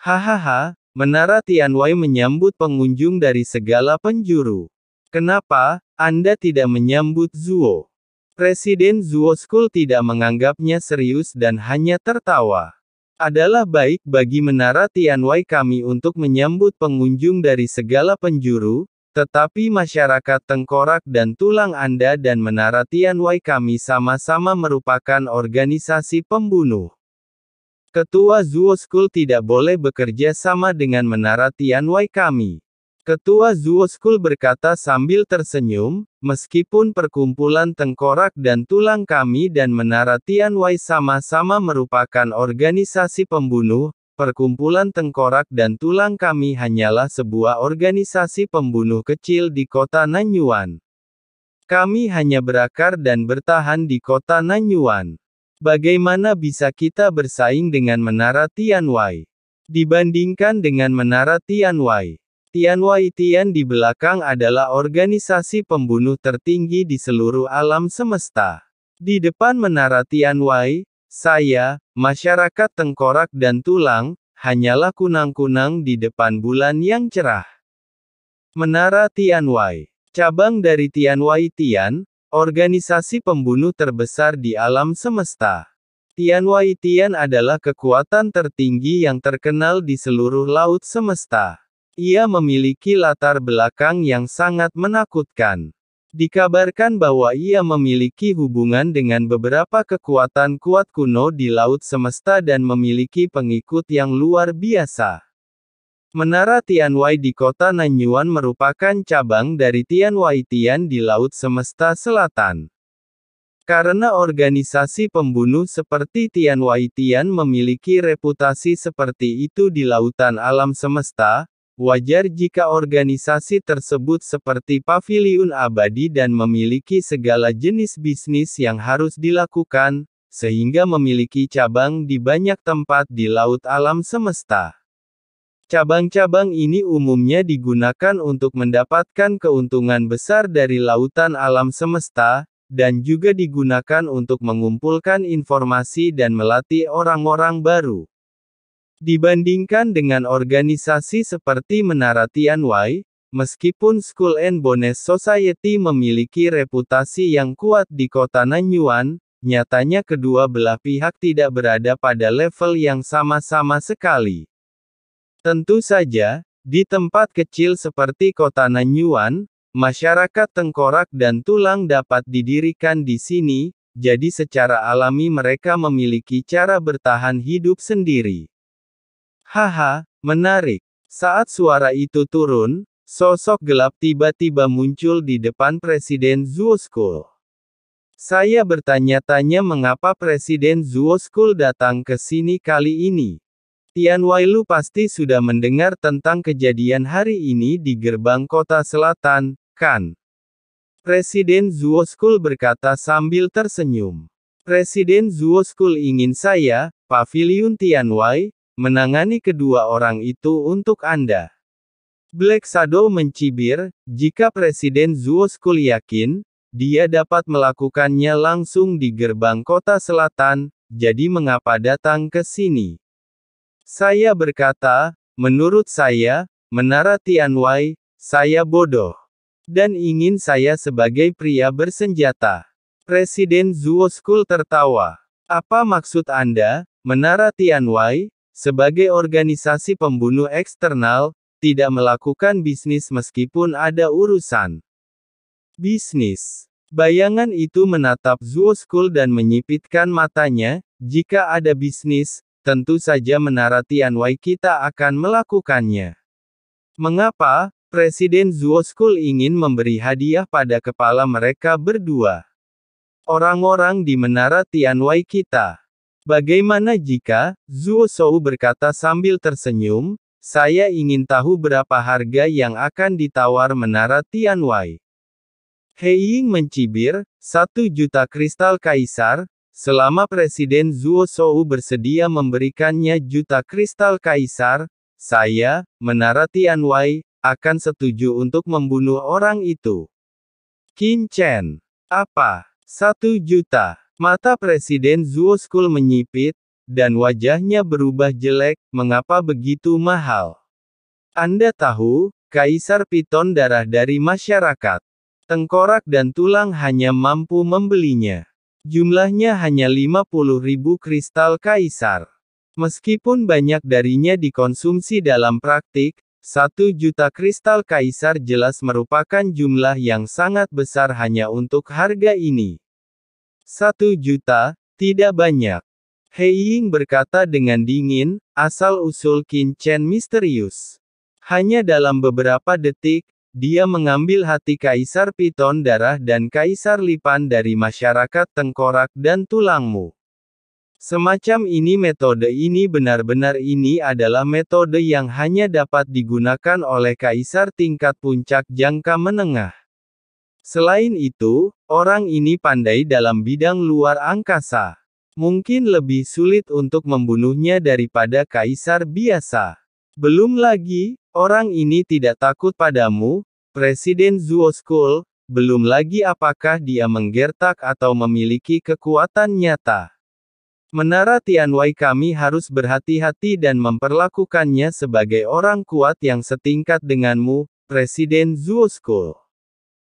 Hahaha, Menara Tianwai menyambut pengunjung dari segala penjuru. Kenapa Anda tidak menyambut Zuo? Presiden Zuo School tidak menganggapnya serius dan hanya tertawa. Adalah baik bagi Menara Tianwai kami untuk menyambut pengunjung dari segala penjuru, tetapi masyarakat tengkorak dan tulang Anda dan Menara Tianwai kami sama-sama merupakan organisasi pembunuh. Ketua Zuo School tidak boleh bekerja sama dengan Menara Tianwai kami. Ketua Zuo School berkata sambil tersenyum, meskipun perkumpulan tengkorak dan tulang kami dan Menara Tianwai sama-sama merupakan organisasi pembunuh, perkumpulan tengkorak dan tulang kami hanyalah sebuah organisasi pembunuh kecil di kota Nanyuan. Kami hanya berakar dan bertahan di kota Nanyuan. Bagaimana bisa kita bersaing dengan Menara Tianwai? Dibandingkan dengan Menara Tianwai, Tianwai Tian di belakang adalah organisasi pembunuh tertinggi di seluruh alam semesta. Di depan Menara Tianwai, saya, masyarakat tengkorak dan tulang, hanyalah kunang-kunang di depan bulan yang cerah. Menara Tianwai, cabang dari Tianwai Tian, organisasi pembunuh terbesar di alam semesta. Tianwai Tian adalah kekuatan tertinggi yang terkenal di seluruh laut semesta. Ia memiliki latar belakang yang sangat menakutkan. Dikabarkan bahwa ia memiliki hubungan dengan beberapa kekuatan kuat kuno di laut semesta dan memiliki pengikut yang luar biasa. Menara Tianwai di kota Nanyuan merupakan cabang dari Tianwai Tian di Laut Semesta Selatan. Karena organisasi pembunuh seperti Tianwai Tian memiliki reputasi seperti itu di lautan alam semesta, wajar jika organisasi tersebut seperti paviliun abadi dan memiliki segala jenis bisnis yang harus dilakukan, sehingga memiliki cabang di banyak tempat di laut alam semesta. Cabang-cabang ini umumnya digunakan untuk mendapatkan keuntungan besar dari lautan alam semesta, dan juga digunakan untuk mengumpulkan informasi dan melatih orang-orang baru. Dibandingkan dengan organisasi seperti Menara Tianwai, meskipun Skull and Bones Society memiliki reputasi yang kuat di kota Nanyuan, nyatanya kedua belah pihak tidak berada pada level yang sama-sama sekali. Tentu saja, di tempat kecil seperti kota Nanyuan, masyarakat tengkorak dan tulang dapat didirikan di sini, jadi secara alami mereka memiliki cara bertahan hidup sendiri. Haha, menarik. Saat suara itu turun, sosok gelap tiba-tiba muncul di depan Presiden Zuo School. Saya bertanya-tanya mengapa Presiden Zuo School datang ke sini kali ini. Tianwai Lu pasti sudah mendengar tentang kejadian hari ini di gerbang kota selatan, kan? Presiden Zuo School berkata sambil tersenyum. Presiden Zuo School ingin saya, Paviliun Tianwai, menangani kedua orang itu untuk Anda. Black Shadow mencibir, jika Presiden Zuo School yakin, dia dapat melakukannya langsung di gerbang kota selatan, jadi mengapa datang ke sini? Saya berkata, menurut saya, Menara Tianwai, saya bodoh. Dan ingin saya sebagai pria bersenjata. Presiden Zuo School tertawa. Apa maksud Anda, Menara Tianwai, sebagai organisasi pembunuh eksternal, tidak melakukan bisnis meskipun ada urusan? Bisnis. Bayangan itu menatap Zuo School dan menyipitkan matanya, jika ada bisnis, tentu saja Menara Tianwai kita akan melakukannya. Mengapa? Presiden Zuo School ingin memberi hadiah pada kepala mereka berdua. Orang-orang di Menara Tianwai kita. Bagaimana jika, Zuo Shou berkata sambil tersenyum, saya ingin tahu berapa harga yang akan ditawar Menara Tianwai. Hei Ying mencibir, 1 juta kristal kaisar. Selama Presiden Zuo Shou bersedia memberikannya juta kristal kaisar, saya, Menara Tianwai, akan setuju untuk membunuh orang itu. Qin Chen. Apa? 1 juta. Mata Presiden Zuo School menyipit, dan wajahnya berubah jelek. Mengapa begitu mahal? Anda tahu, Kaisar Piton darah dari masyarakat. Tengkorak dan tulang hanya mampu membelinya. Jumlahnya hanya 50.000 kristal kaisar. Meskipun banyak darinya dikonsumsi dalam praktik, 1 juta kristal kaisar jelas merupakan jumlah yang sangat besar hanya untuk harga ini. 1 juta, tidak banyak. He Ying berkata dengan dingin, asal-usul Qin Chen misterius. Hanya dalam beberapa detik, dia mengambil hati Kaisar Piton darah dan Kaisar Lipan dari masyarakat tengkorak dan tulangmu. Semacam ini metode ini benar-benar ini adalah metode yang hanya dapat digunakan oleh Kaisar tingkat puncak jangka menengah. Selain itu, orang ini pandai dalam bidang luar angkasa. Mungkin lebih sulit untuk membunuhnya daripada Kaisar biasa. Belum lagi, orang ini tidak takut padamu, Presiden Zuo School, belum lagi apakah dia menggertak atau memiliki kekuatan nyata. Menara Tianwei kami harus berhati-hati dan memperlakukannya sebagai orang kuat yang setingkat denganmu, Presiden Zuo School.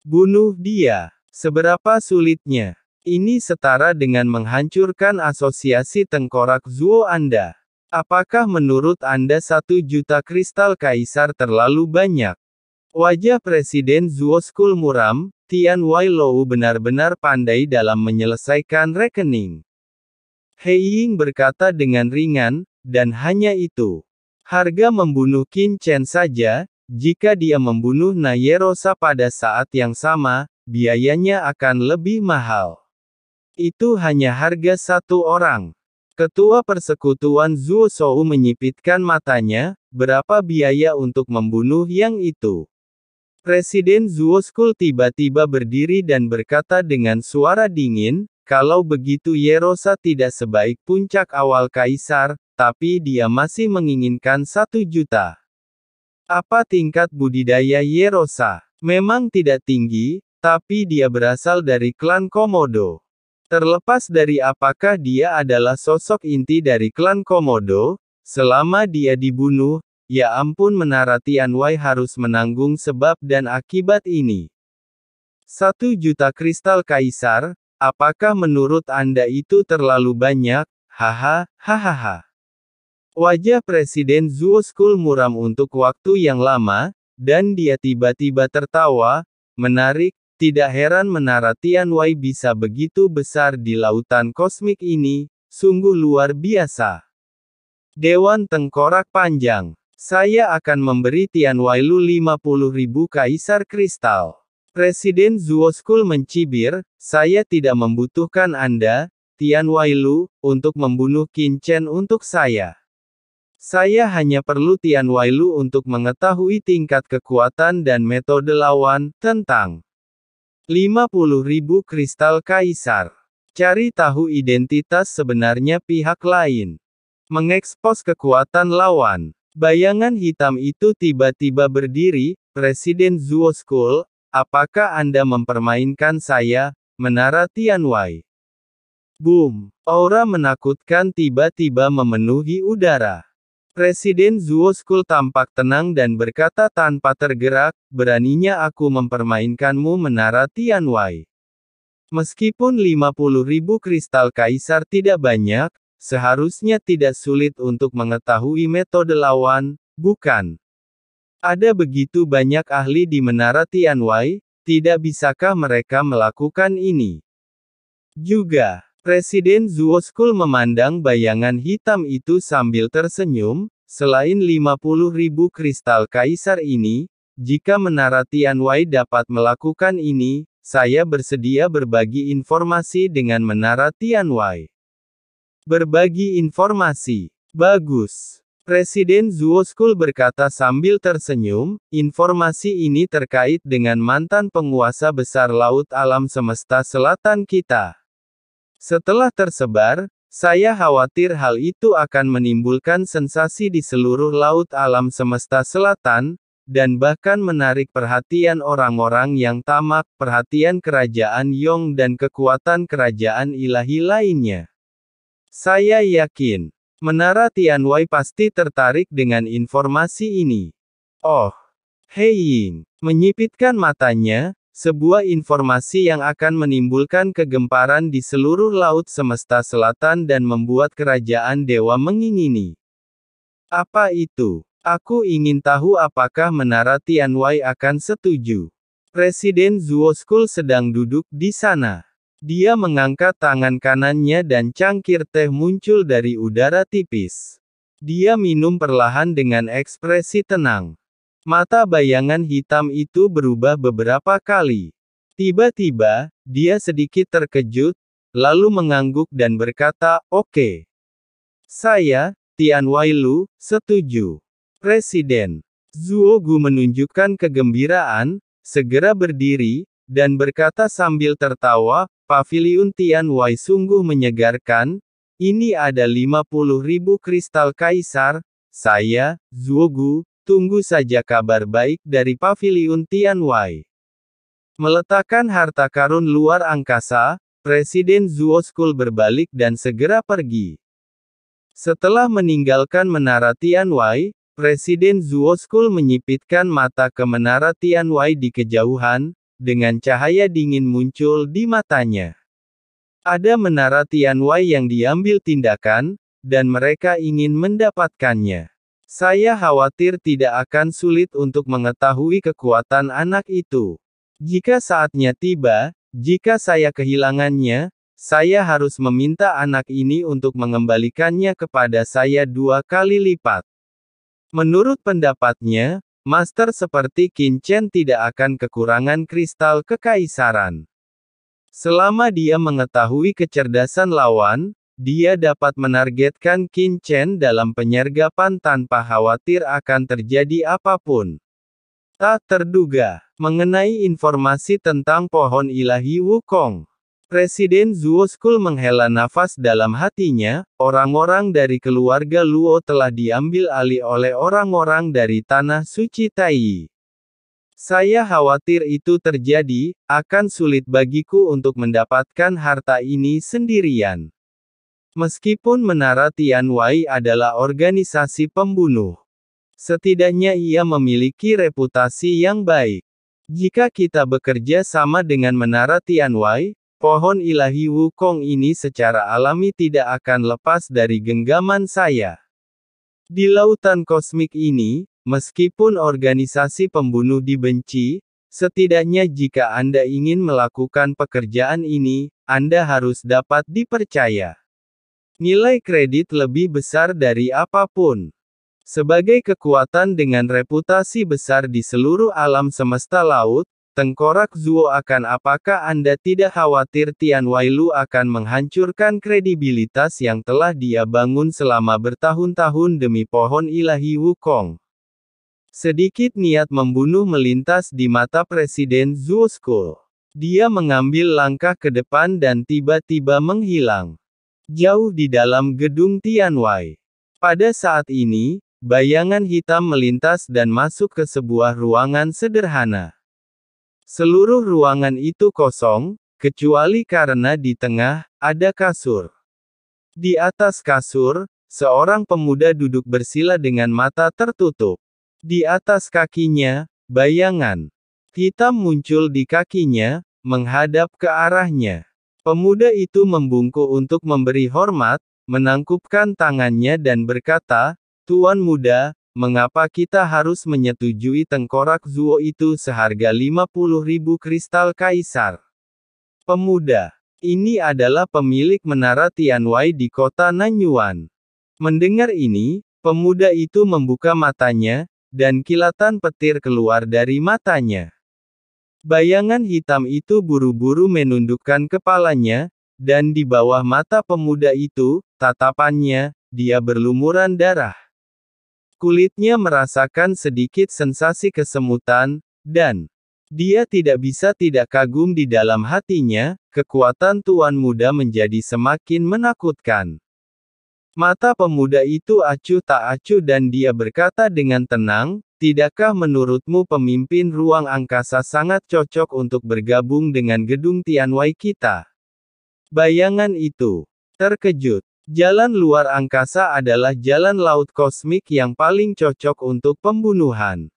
Bunuh dia. Seberapa sulitnya? Ini setara dengan menghancurkan asosiasi tengkorak Zuo Anda. Apakah menurut Anda 1 juta kristal kaisar terlalu banyak? Wajah Presiden Zuo School muram, Tian Weilou benar-benar pandai dalam menyelesaikan rekening. He Ying berkata dengan ringan, dan hanya itu. Harga membunuh Qin Chen saja, jika dia membunuh Nayerosa pada saat yang sama, biayanya akan lebih mahal. Itu hanya harga 1 orang. Ketua Persekutuan Zuo Shou menyipitkan matanya, berapa biaya untuk membunuh yang itu? Presiden Zuo School tiba-tiba berdiri dan berkata dengan suara dingin, kalau begitu Yerosa tidak sebaik puncak awal kaisar, tapi dia masih menginginkan 1 juta. Apa tingkat budidaya Yerosa? Memang tidak tinggi, tapi dia berasal dari klan Komodo. Terlepas dari apakah dia adalah sosok inti dari klan Komodo, selama dia dibunuh, ya ampun Menara Tianwei harus menanggung sebab dan akibat ini. 1 juta kristal kaisar, apakah menurut Anda itu terlalu banyak? Haha, hahaha. Wajah Presiden Zuo School muram untuk waktu yang lama, dan dia tiba-tiba tertawa, menarik. Tidak heran Menara Tianwei bisa begitu besar di lautan kosmik ini, sungguh luar biasa. Dewan Tengkorak Panjang. Saya akan memberi Tianweilu 50.000 kaisar kristal. Presiden Zuo School mencibir, saya tidak membutuhkan Anda, Tianweilu, untuk membunuh Qin Chen untuk saya. Saya hanya perlu Tianweilu untuk mengetahui tingkat kekuatan dan metode lawan, tentang 50.000 kristal kaisar. Cari tahu identitas sebenarnya pihak lain. Mengekspos kekuatan lawan. Bayangan hitam itu tiba-tiba berdiri, Presiden Zuo School, apakah Anda mempermainkan saya, Menara Tianwei? Boom! Aura menakutkan tiba-tiba memenuhi udara. Presiden Zuo School tampak tenang dan berkata tanpa tergerak, beraninya aku mempermainkanmu Menara Tianwei. Meskipun 50.000 kristal kaisar tidak banyak, seharusnya tidak sulit untuk mengetahui metode lawan, bukan? Ada begitu banyak ahli di Menara Tianwei, tidak bisakah mereka melakukan ini? Juga. Presiden Zuo School memandang bayangan hitam itu sambil tersenyum, selain 50.000 kristal kaisar ini, jika Menara Tianwei dapat melakukan ini, saya bersedia berbagi informasi dengan Menara Tianwei. Berbagi informasi. Bagus. Presiden Zuo School berkata sambil tersenyum, informasi ini terkait dengan mantan penguasa besar Laut Alam Semesta Selatan kita. Setelah tersebar, saya khawatir hal itu akan menimbulkan sensasi di seluruh laut alam semesta selatan, dan bahkan menarik perhatian orang-orang yang tamak, perhatian kerajaan Yong dan kekuatan kerajaan ilahi lainnya. Saya yakin, Menara Tianwei pasti tertarik dengan informasi ini. Oh, He Ying menyipitkan matanya, sebuah informasi yang akan menimbulkan kegemparan di seluruh laut semesta selatan dan membuat kerajaan dewa mengingini. Apa itu? Aku ingin tahu apakah Menara Tianwei akan setuju. Presiden Zuo School sedang duduk di sana. Dia mengangkat tangan kanannya dan cangkir teh muncul dari udara tipis. Dia minum perlahan dengan ekspresi tenang. Mata bayangan hitam itu berubah beberapa kali. Tiba-tiba, dia sedikit terkejut, lalu mengangguk dan berkata, "Oke. Saya, Tianwei Lu, setuju." Presiden Zuo Gu menunjukkan kegembiraan, segera berdiri, dan berkata sambil tertawa, "Paviliun Tianwei sungguh menyegarkan. Ini ada 50.000 kristal kaisar. Saya, Zuo Gu, tunggu saja kabar baik dari Paviliun Tianwei." Meletakkan harta karun luar angkasa, Presiden Zuo School berbalik dan segera pergi. Setelah meninggalkan Menara Tianwei, Presiden Zuo School menyipitkan mata ke Menara Tianwei di kejauhan, dengan cahaya dingin muncul di matanya. Ada Menara Tianwei yang diambil tindakan, dan mereka ingin mendapatkannya. Saya khawatir tidak akan sulit untuk mengetahui kekuatan anak itu. Jika saatnya tiba, jika saya kehilangannya, saya harus meminta anak ini untuk mengembalikannya kepada saya 2 kali lipat. Menurut pendapatnya, master seperti Qin Chen tidak akan kekurangan kristal kekaisaran. Selama dia mengetahui kecerdasan lawan, dia dapat menargetkan Qin Chen dalam penyergapan tanpa khawatir akan terjadi apapun. Tak terduga, mengenai informasi tentang pohon ilahi Wukong. Presiden Zuo School menghela nafas dalam hatinya, orang-orang dari keluarga Luo telah diambil alih oleh orang-orang dari Tanah Suci Taiyi. Saya khawatir itu terjadi, akan sulit bagiku untuk mendapatkan harta ini sendirian. Meskipun Menara Tianwei adalah organisasi pembunuh, setidaknya ia memiliki reputasi yang baik. Jika kita bekerja sama dengan Menara Tianwei, pohon ilahi Wukong ini secara alami tidak akan lepas dari genggaman saya. Di lautan kosmik ini, meskipun organisasi pembunuh dibenci, setidaknya jika Anda ingin melakukan pekerjaan ini, Anda harus dapat dipercaya. Nilai kredit lebih besar dari apapun. Sebagai kekuatan dengan reputasi besar di seluruh alam semesta laut, Tengkorak Zuo akan apakah Anda tidak khawatir Tianwei Lu akan menghancurkan kredibilitas yang telah dia bangun selama bertahun-tahun demi pohon ilahi Wukong? Sedikit niat membunuh melintas di mata Presiden Zuo School. Dia mengambil langkah ke depan dan tiba-tiba menghilang. Jauh di dalam gedung Tianwei. Pada saat ini, bayangan hitam melintas dan masuk ke sebuah ruangan sederhana. Seluruh ruangan itu kosong, kecuali karena di tengah, ada kasur. Di atas kasur, seorang pemuda duduk bersila dengan mata tertutup. Di atas kakinya, bayangan hitam muncul di kakinya, menghadap ke arahnya. Pemuda itu membungkuk untuk memberi hormat, menangkupkan tangannya dan berkata, "Tuan muda, mengapa kita harus menyetujui tengkorak Zuo itu seharga 50.000 kristal kaisar?" Pemuda ini adalah pemilik Menara Tianwei di kota Nanyuan. Mendengar ini, pemuda itu membuka matanya, dan kilatan petir keluar dari matanya. Bayangan hitam itu buru-buru menundukkan kepalanya, dan di bawah mata pemuda itu, tatapannya, dia berlumuran darah. Kulitnya merasakan sedikit sensasi kesemutan, dan dia tidak bisa tidak kagum di dalam hatinya, kekuatan tuan muda menjadi semakin menakutkan. Mata pemuda itu acuh tak acuh dan dia berkata dengan tenang, "Tidakkah menurutmu pemimpin ruang angkasa sangat cocok untuk bergabung dengan gedung Tianwei kita?" Bayangan itu terkejut. Jalan luar angkasa adalah jalan laut kosmik yang paling cocok untuk pembunuhan.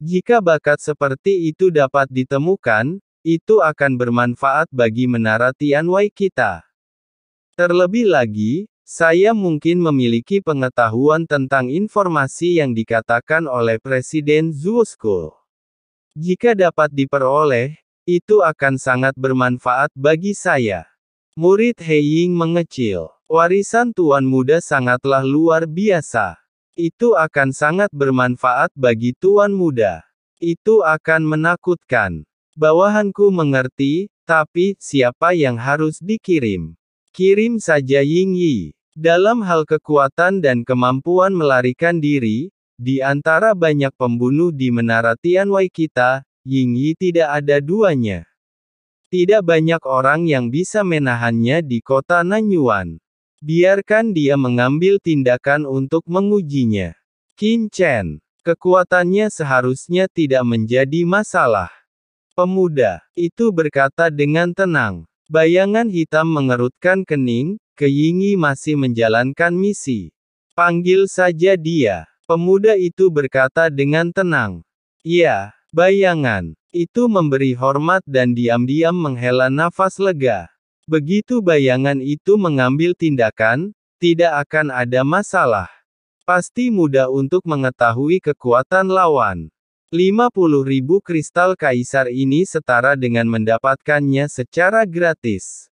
Jika bakat seperti itu dapat ditemukan, itu akan bermanfaat bagi menara Tianwei kita. Terlebih lagi, saya mungkin memiliki pengetahuan tentang informasi yang dikatakan oleh Presiden Zuo School. Jika dapat diperoleh, itu akan sangat bermanfaat bagi saya. Murid He Ying mengecil. Warisan Tuan Muda sangatlah luar biasa. Itu akan sangat bermanfaat bagi Tuan Muda. Itu akan menakutkan. Bawahanku mengerti, tapi siapa yang harus dikirim? Kirim saja Ying Yi. Dalam hal kekuatan dan kemampuan melarikan diri, di antara banyak pembunuh di menara Tianwei kita, Ying Yi tidak ada duanya. Tidak banyak orang yang bisa menahannya di kota Nanyuan. Biarkan dia mengambil tindakan untuk mengujinya. Qin Chen. Kekuatannya seharusnya tidak menjadi masalah. Pemuda itu berkata dengan tenang. Bayangan hitam mengerutkan kening, ke Ying Yi masih menjalankan misi. Panggil saja dia. Pemuda itu berkata dengan tenang. Ya, bayangan. Itu memberi hormat dan diam-diam menghela nafas lega. Begitu bayangan itu mengambil tindakan, tidak akan ada masalah. Pasti mudah untuk mengetahui kekuatan lawan. 50.000 kristal kaisar ini setara dengan mendapatkannya secara gratis.